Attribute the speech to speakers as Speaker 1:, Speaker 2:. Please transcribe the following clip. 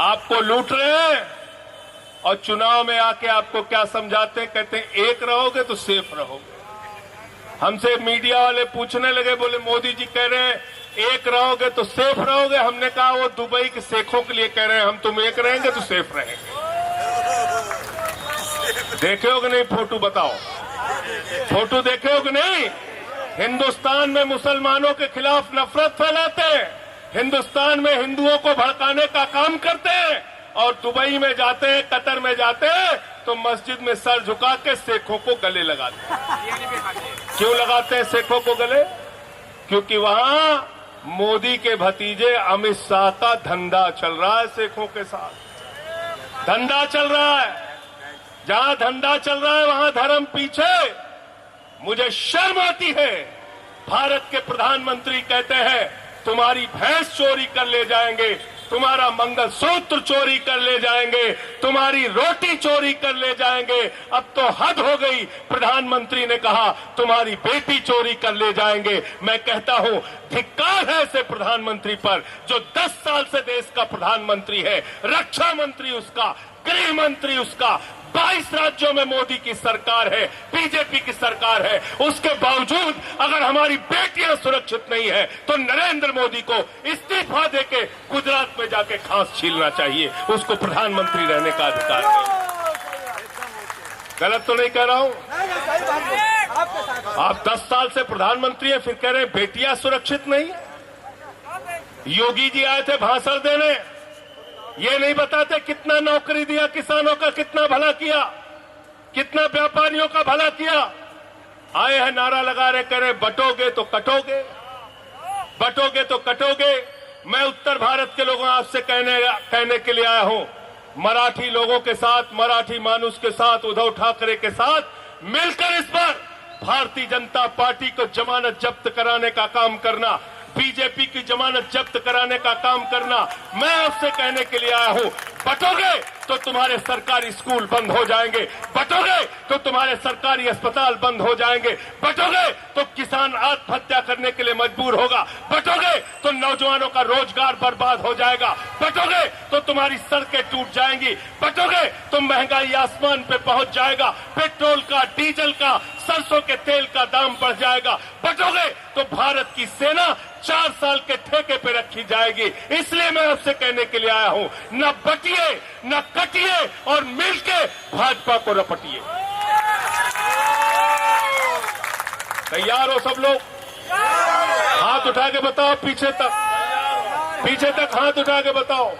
Speaker 1: आपको लूट रहे हैं और चुनाव में आके आपको क्या समझाते हैं, कहते हैं एक रहोगे तो सेफ रहोगे। हमसे मीडिया वाले पूछने लगे, बोले मोदी जी कह रहे हैं एक रहोगे तो सेफ रहोगे। हमने कहा वो दुबई के शेखों के लिए कह रहे हैं, हम तुम एक रहेंगे तो सेफ रहेंगे। देखे हो कि नहीं फोटो, बताओ फोटो देखे हो कि नहीं? हिंदुस्तान में मुसलमानों के खिलाफ नफरत फैलाते हैं, हिंदुस्तान में हिंदुओं को भड़काने का काम करते हैं, और दुबई में जाते हैं, कतर में जाते हैं तो मस्जिद में सर झुका के शेखों को गले लगाते हैं। क्यों लगाते हैं शेखों को गले? क्योंकि वहां मोदी के भतीजे अमित शाह का धंधा चल रहा है, शेखों के साथ धंधा चल रहा है। जहां धंधा चल रहा है वहां धर्म पीछे। मुझे शर्म आती है, भारत के प्रधानमंत्री कहते हैं तुम्हारी भैंस चोरी कर ले जाएंगे, तुम्हारा मंगलसूत्र चोरी कर ले जाएंगे, तुम्हारी रोटी चोरी कर ले जाएंगे। अब तो हद हो गई। प्रधानमंत्री ने कहा तुम्हारी बेटी चोरी कर ले जाएंगे। मैं कहता हूं धिक्कार है ऐसे प्रधानमंत्री पर जो 10 साल से देश का प्रधानमंत्री है, रक्षा मंत्री उसका, गृह मंत्री उसका, 22 राज्यों में मोदी की सरकार है, बीजेपी की सरकार है। उसके बावजूद अगर हमारी बेटियां सुरक्षित नहीं है तो नरेंद्र मोदी को इस्तीफा देके गुजरात में जाके खांस छीलना चाहिए। उसको प्रधानमंत्री रहने का अधिकार नहीं। गलत तो नहीं कह रहा हूं? आप 10 साल से प्रधानमंत्री हैं, फिर कह रहे हैं बेटियां सुरक्षित नहीं। योगी जी आए थे भाषण देने, ये नहीं बताते कितना नौकरी दिया किसानों का, कितना भला किया, कितना व्यापारियों का भला किया। आए हैं नारा लगा रहे, कह रहे बटोगे तो कटोगे, बटोगे तो कटोगे। मैं उत्तर भारत के लोगों आपसे कहने के लिए आया हूं, मराठी लोगों के साथ, मराठी मानुष के साथ, उद्धव ठाकरे के साथ मिलकर इस बार भारतीय जनता पार्टी को जमानत जब्त कराने का काम करना, बीजेपी की जमानत जब्त कराने का काम करना। मैं आपसे कहने के लिए आया हूं, बटोगे तो तुम्हारे सरकारी स्कूल बंद हो जाएंगे, बटोगे तो तुम्हारे सरकारी अस्पताल बंद हो जाएंगे, बटोगे तो किसान आत्महत्या करने के लिए मजबूर होगा, बटोगे तो नौजवानों का रोजगार बर्बाद हो जाएगा, बटोगे तो तुम्हारी सड़कें टूट जाएंगी, बटोगे तो महंगाई आसमान पे पहुंच जाएगा, पेट्रोल का, डीजल का, सरसों के तेल का दाम बढ़ जाएगा, बटोगे तो भारत की सेना 4 साल के ठेके पे रखी जाएगी। इसलिए मैं आपसे कहने के लिए आया हूं, न बटिए न कटिए और मिलके भाजपा को रपटिए। तैयार हो सब लोग? हाथ उठा के बताओ, पीछे तक हाथ उठा के बताओ।